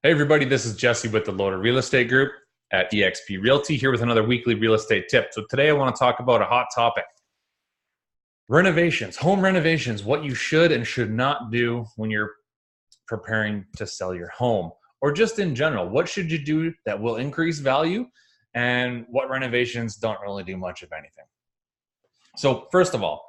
Hey everybody, this is Jesse with the Loader Real Estate Group at eXp Realty here with another weekly real estate tip. So today I want to talk about a hot topic. Renovations, home renovations, what you should and should not do when you're preparing to sell your home, or just in general. What should you do that will increase value, and what renovations don't really do much of anything? So first of all,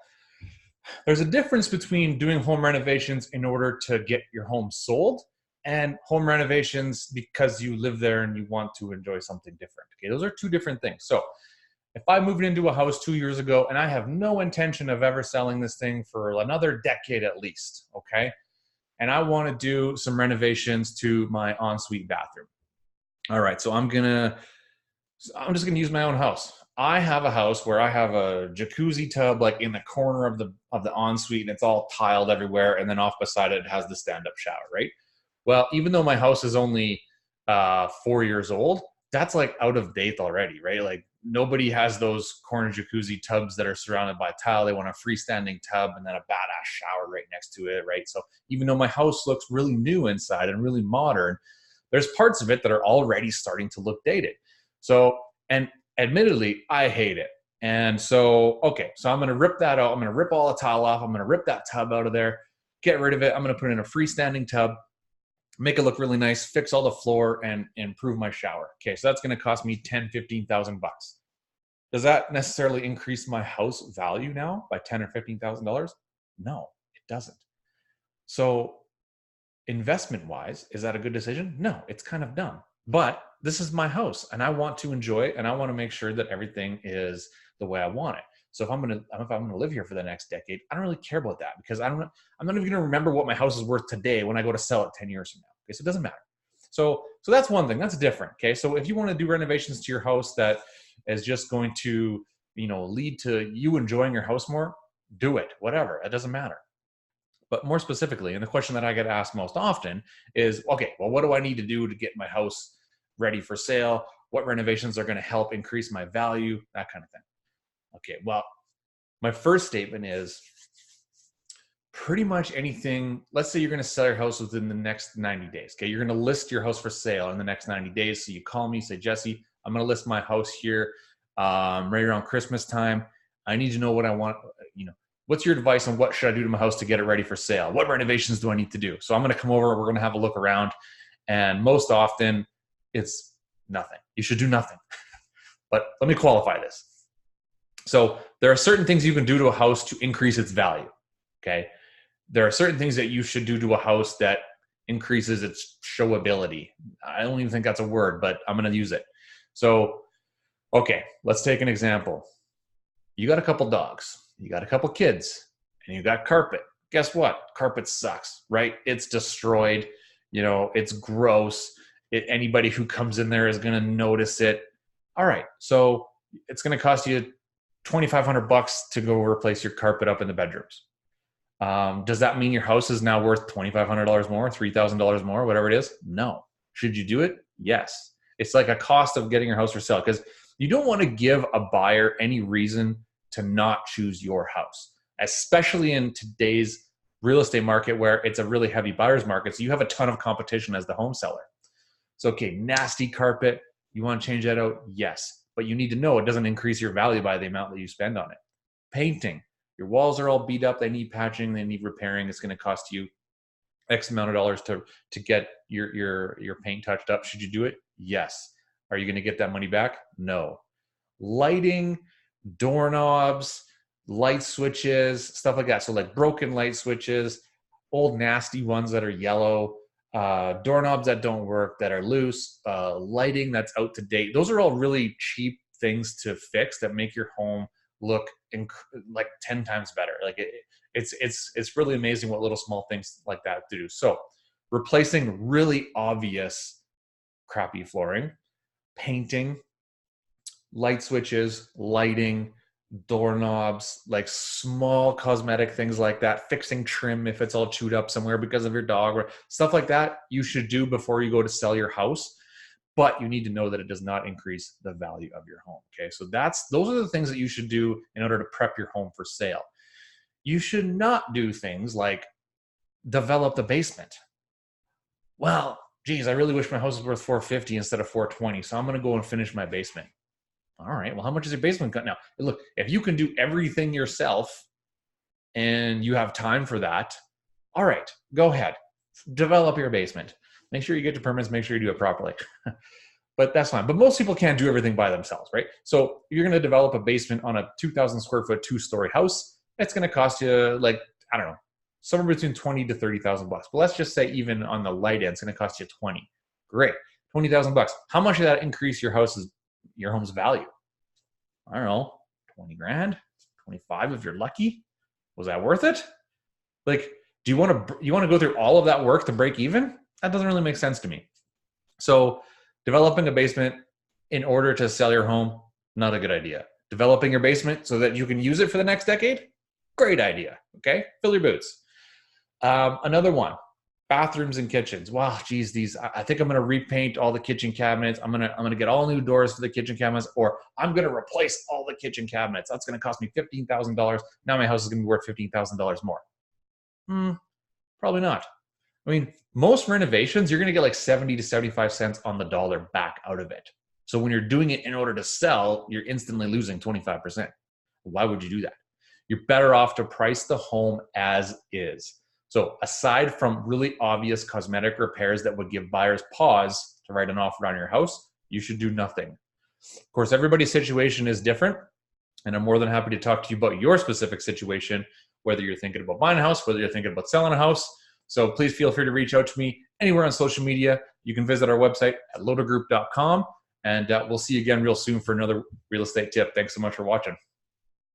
there's a difference between doing home renovations in order to get your home sold and home renovations because you live there and you want to enjoy something different. Okay, those are two different things. So if I moved into a house 2 years ago and I have no intention of ever selling this thing for another decade at least, okay, and I want to do some renovations to my ensuite bathroom. All right, so I'm just gonna use my own house. I have a house where I have a jacuzzi tub like in the corner of the ensuite, and it's all tiled everywhere. And then off beside it has the stand-up shower, right? Well, even though my house is only 4 years old, that's like out of date already, right? Like nobody has those corner jacuzzi tubs that are surrounded by tile. They want a freestanding tub and then a badass shower right next to it, right? So even though my house looks really new inside and really modern, there's parts of it that are already starting to look dated. So, and admittedly, I hate it. And so, okay, so I'm going to rip that out. I'm going to rip all the tile off. I'm going to rip that tub out of there, get rid of it. I'm going to put in a freestanding tub, make it look really nice, fix all the floor, and improve my shower. Okay, so that's going to cost me 10, 15,000 bucks. Does that necessarily increase my house value now by 10 or $15,000? No, it doesn't. So investment wise, is that a good decision? No, it's kind of dumb. But this is my house and I want to enjoy it, and I want to make sure that everything is the way I want it. So if I'm gonna live here for the next decade, I don't really care about that because I'm not even gonna remember what my house is worth today when I go to sell it 10 years from now. Okay, so it doesn't matter. So that's one thing. That's different. Okay, so if you want to do renovations to your house that is just going to lead to you enjoying your house more, do it. Whatever, it doesn't matter. But more specifically, and the question that I get asked most often is, okay, well, what do I need to do to get my house ready for sale? What renovations are going to help increase my value? That kind of thing. Okay, well, my first statement is pretty much anything. Let's say you're going to sell your house within the next 90 days. Okay, you're going to list your house for sale in the next 90 days. So you call me, say, Jesse, I'm going to list my house here right around Christmas time. I need to know what I want, what's your advice on what should I do to my house to get it ready for sale? What renovations do I need to do? So I'm going to come over, we're going to have a look around. And most often it's nothing. You should do nothing. But let me qualify this. So there are certain things you can do to a house to increase its value. Okay. There are certain things that you should do to a house that increases its showability. I don't even think that's a word, but I'm going to use it. So, okay, let's take an example. You got a couple dogs. You got a couple kids, and you got carpet. Guess what? Carpet sucks, right? It's destroyed. It's gross. Anybody who comes in there is going to notice it. All right, so it's going to cost you $2,500 to go replace your carpet up in the bedrooms. Does that mean your house is now worth $2,500 more, $3,000 more, whatever it is? No. Should you do it? Yes. It's like a cost of getting your house for sale, because you don't want to give a buyer any reason to not choose your house, especially in today's real estate market where it's a really heavy buyer's market. So you have a ton of competition as the home seller. So, okay, nasty carpet, you want to change that out? Yes. But you need to know it doesn't increase your value by the amount that you spend on it. Painting, your walls are all beat up, they need patching, they need repairing. It's going to cost you X amount of dollars to get your paint touched up. Should you do it? Yes. Are you going to get that money back? No. Lighting, doorknobs, light switches, stuff like that. So like broken light switches, old nasty ones that are yellow, doorknobs that don't work, that are loose, lighting that's out to date. Those are all really cheap things to fix that make your home look like 10 times better. Like it's really amazing what little small things like that do. So replacing really obvious crappy flooring, painting, light switches, lighting, doorknobs, like small cosmetic things like that, fixing trim if it's all chewed up somewhere because of your dog, or stuff like that, you should do before you go to sell your house. But you need to know that it does not increase the value of your home. Okay, so those are the things that you should do in order to prep your home for sale. You should not do things like develop the basement. Well, geez, I really wish my house was worth 450 instead of 420. So I'm going to go and finish my basement. All right. Well, how much is your basement cut now? Look, if you can do everything yourself and you have time for that, all right, go ahead, develop your basement. Make sure you get your permits, make sure you do it properly. But that's fine. But most people can't do everything by themselves, right? So if you're going to develop a basement on a 2,000 square foot, 2-story house, it's going to cost you like, I don't know, somewhere between 20 to 30,000 bucks. But let's just say even on the light end, it's going to cost you 20. Great. 20,000 bucks. How much did that increase your home's value? I don't know, 20 grand, 25 if you're lucky. Was that worth it? Like, do you want to go through all of that work to break even? That doesn't really make sense to me. So developing a basement in order to sell your home, not a good idea. Developing your basement so that you can use it for the next decade, great idea. Okay, fill your boots. Another one, bathrooms and kitchens. Wow, geez, I think I'm going to repaint all the kitchen cabinets. I'm gonna get all new doors for the kitchen cabinets, or I'm going to replace all the kitchen cabinets. That's going to cost me $15,000. Now my house is going to be worth $15,000 more. Probably not. I mean, most renovations, you're going to get like 70 to 75 cents on the dollar back out of it. So when you're doing it in order to sell, you're instantly losing 25%. Why would you do that? You're better off to price the home as is. So aside from really obvious cosmetic repairs that would give buyers pause to write an offer on your house, you should do nothing. Of course, everybody's situation is different, and I'm more than happy to talk to you about your specific situation, whether you're thinking about buying a house, whether you're thinking about selling a house. So please feel free to reach out to me anywhere on social media. You can visit our website at lodagroup.com, and we'll see you again real soon for another real estate tip. Thanks so much for watching.